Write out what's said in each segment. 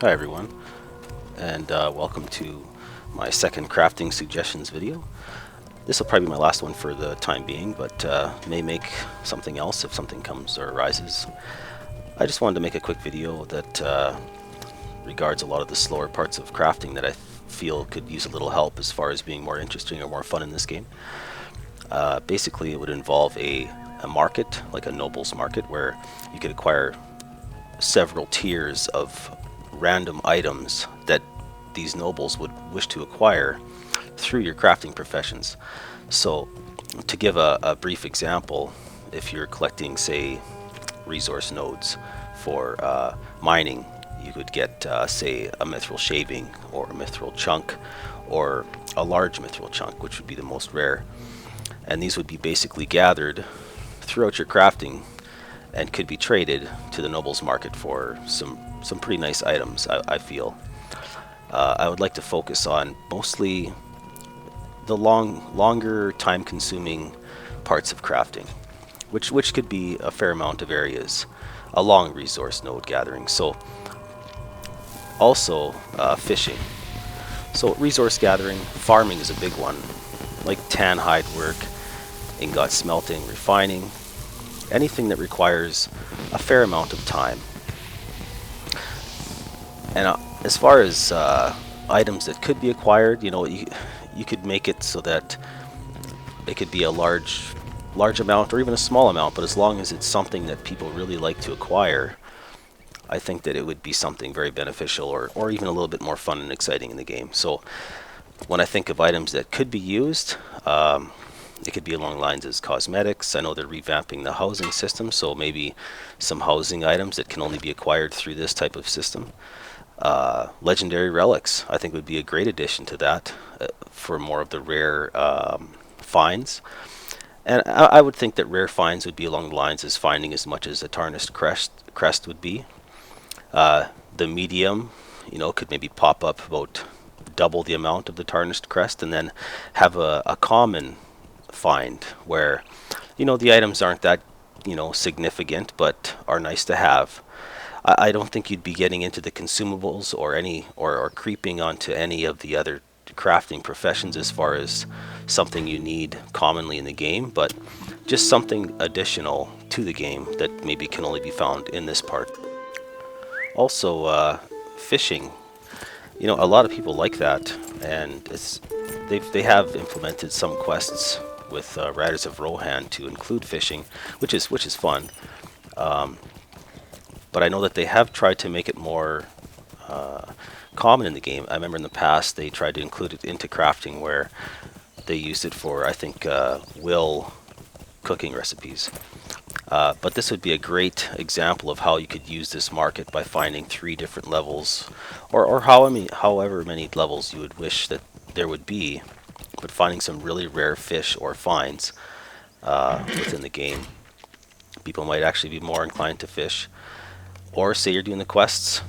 Hi everyone, and welcome to my second crafting suggestions video. This will probably be my last one for the time being, but may make something else if something comes or arises. I just wanted to make a quick video that regards a lot of the slower parts of crafting that I feel could use a little help as far as being more interesting or more fun in this game. Basically, it would involve a market, like a nobles market, where you could acquire several tiers of random items that these nobles would wish to acquire through your crafting professions. So, to give a brief example, if you're collecting, say, resource nodes for mining, you could get, say, a mithril shaving or a mithril chunk or a large mithril chunk, which would be the most rare. And these would be basically gathered throughout your crafting and could be traded to the nobles market for some pretty nice items, I feel. I would like to focus on mostly the longer time consuming parts of crafting, which could be a fair amount of areas along resource node gathering. So also fishing. So resource gathering, farming is a big one, like tan hide work, ingot smelting, refining, anything that requires a fair amount of time. And as far as items that could be acquired, you could make it so that it could be a large amount or even a small amount, but as long as it's something that people really like to acquire, I think that it would be something very beneficial or even a little bit more fun and exciting in the game. So when I think of items that could be used, it could be along the lines as cosmetics. I know they're revamping the housing system, so maybe some housing items that can only be acquired through this type of system. Legendary relics, I think, would be a great addition to that for more of the rare finds. And I would think that rare finds would be along the lines as finding as much as a tarnished crest would be. The medium, could maybe pop up about double the amount of the tarnished crest, and then have a common find where the items aren't that significant but are nice to have. I don't think you'd be getting into the consumables or creeping onto any of the other crafting professions as far as something you need commonly in the game, but just something additional to the game that maybe can only be found in this part. Also, fishing. A lot of people like that, and they have implemented some quests with Riders of Rohan to include fishing, which is fun. But I know that they have tried to make it more common in the game. I remember in the past they tried to include it into crafting, where they used it for, I think, will cooking recipes. But this would be a great example of how you could use this market by finding 3 different levels, or however many levels you would wish that there would be, but finding some really rare fish or finds within the game. People might actually be more inclined to fish. Or say you're doing the quests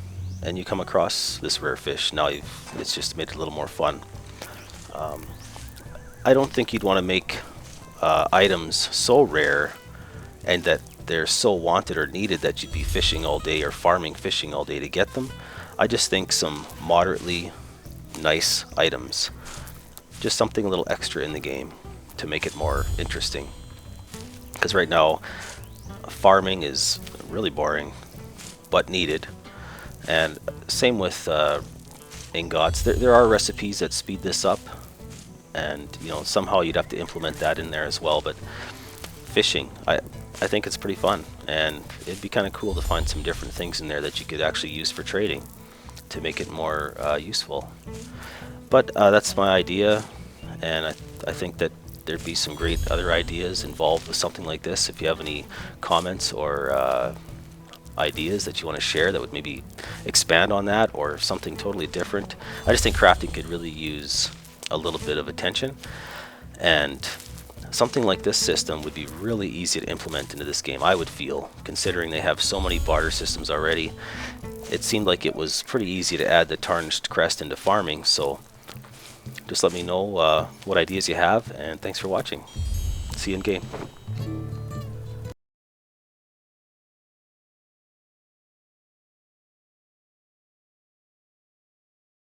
and you come across this rare fish. Now it's just made it a little more fun. I don't think you'd want to make items so rare and that they're so wanted or needed that you'd be fishing all day or farming fishing all day to get them. I just think some moderately nice items, just something a little extra in the game to make it more interesting. Because right now, farming is really boring, but needed. And same with ingots. There are recipes that speed this up, and somehow you'd have to implement that in there as well. But fishing, I think it's pretty fun, and it'd be kind of cool to find some different things in there that you could actually use for trading to make it more useful. But that's my idea, and I think that there'd be some great other ideas involved with something like this. If you have any comments or ideas that you want to share that would maybe expand on that or something totally different. I just think crafting could really use a little bit of attention, and something like this system would be really easy to implement into this game, I would feel, considering they have so many barter systems already. It seemed like it was pretty easy to add the tarnished crest into farming, so just let me know what ideas you have, and thanks for watching. See you in game.